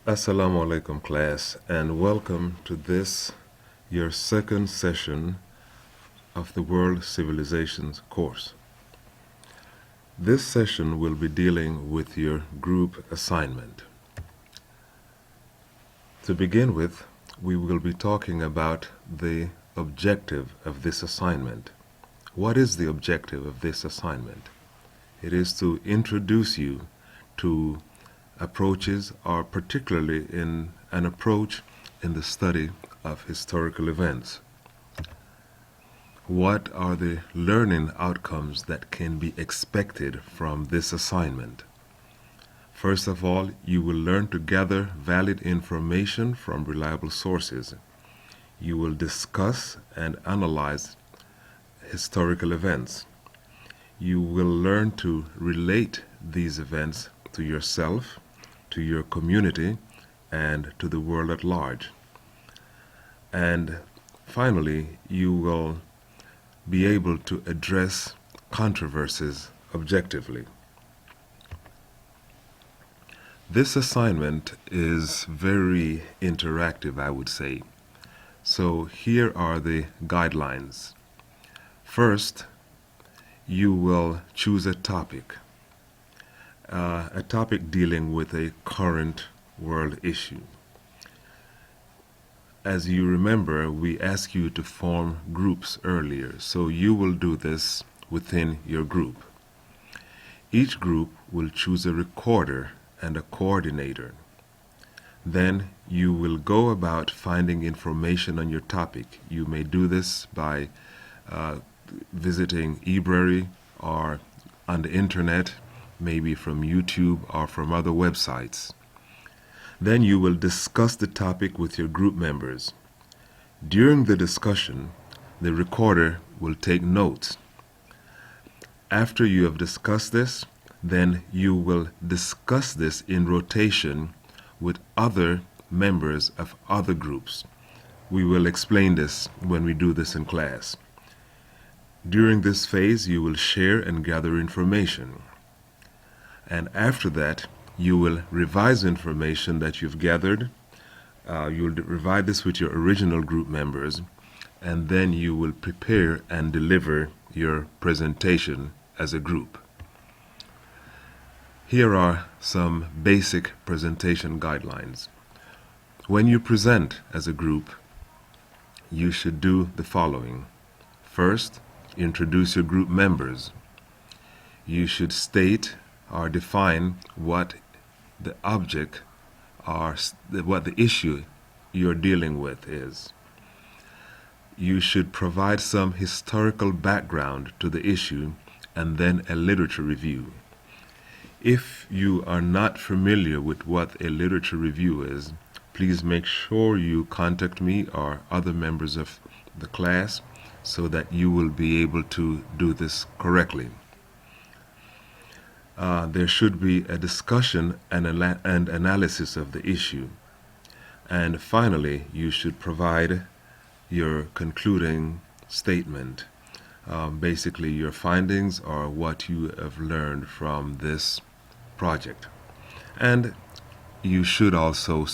Assalamu alaikum class, and welcome to this, your second session of the World Civilizations course. This session will be dealing with your group assignment. To begin with, we will be talking about the objective of this assignment. What is the objective of this assignment? It is to introduce you to approaches, or particularly in an approach in the study of historical events. What are the learning outcomes that can be expected from this assignment? First of all, you will learn to gather valid information from reliable sources. You will discuss and analyze historical events. You will learn to relate these events to yourself, to your community, and to the world at large. And finally, you will be able to address controversies objectively. This assignment is very interactive, I would say. So here are the guidelines. First, you will choose a topic dealing with a current world issue. As you remember, we asked you to form groups earlier, so you will do this within your group. Each group will choose a recorder and a coordinator. Then you will go about finding information on your topic. You may do this by visiting eBrary or on the internet, maybe from YouTube or from other websites. Then you will discuss the topic with your group members. During the discussion, the recorder will take notes. After you have discussed this, then you will discuss this in rotation with other members of other groups. We will explain this when we do this in class. During this phase, you will share and gather information. And after that, you will revise information that you've gathered. You'll revise this with your original group members, and then you will prepare and deliver your presentation as a group. Here are some basic presentation guidelines. When you present as a group, you should do the following. First, introduce your group members. You should state or define what the object or what the issue you're dealing with is. You should provide some historical background to the issue and then a literature review. If you are not familiar with what a literature review is, please make sure you contact me or other members of the class so that you will be able to do this correctly. There should be a discussion and analysis of the issue. And finally, you should provide your concluding statement, basically your findings or what you have learned from this project. And you should also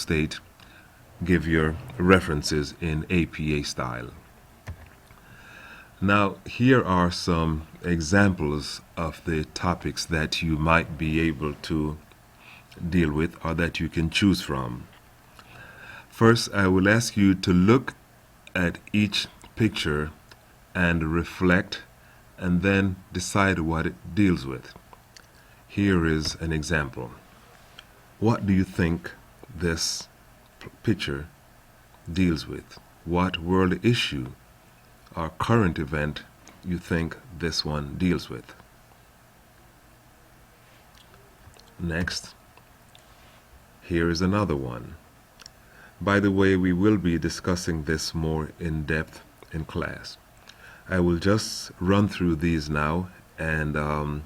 give your references in APA style. Now, here are some examples of the topics that you might be able to deal with or that you can choose from. First, I will ask you to look at each picture and reflect and then decide what it deals with. Here is an example. What do you think this picture deals with? What world issue or current event you think this one deals with? Next, here is another one. By the way, we will be discussing this more in depth in class. I will just run through these now and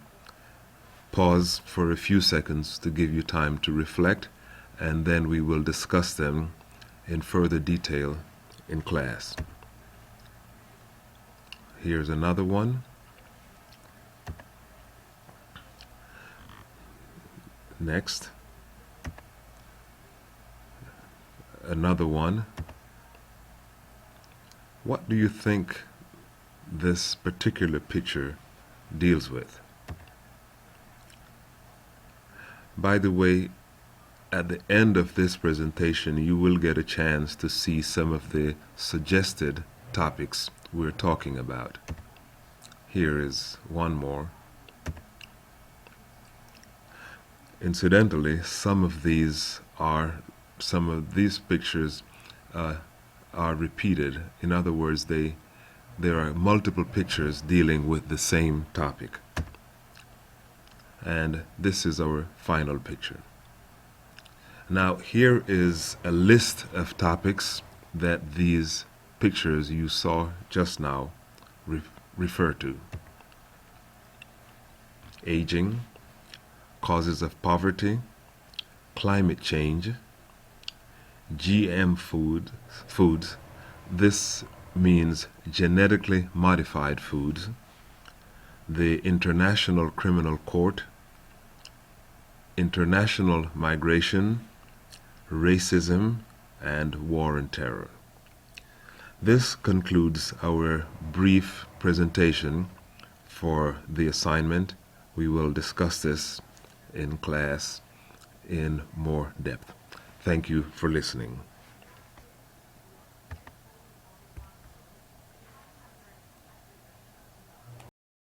pause for a few seconds to give you time to reflect, and then we will discuss them in further detail in class. Here's another one. Next. another one. What do you think this particular picture deals with? By the way, at the end of this presentation, you will get a chance to see some of the suggested topics we're talking about. Here is one more. Incidentally, some of these pictures are repeated. In other words, there are multiple pictures dealing with the same topic. And this is our final picture. Now, here is a list of topics that these pictures you saw just now refer to. Aging, causes of poverty, climate change, GM foods. This means genetically modified foods. The International Criminal Court, international migration, racism, and war and terror. This concludes our brief presentation for the assignment. We will discuss this in class in more depth. Thank you for listening.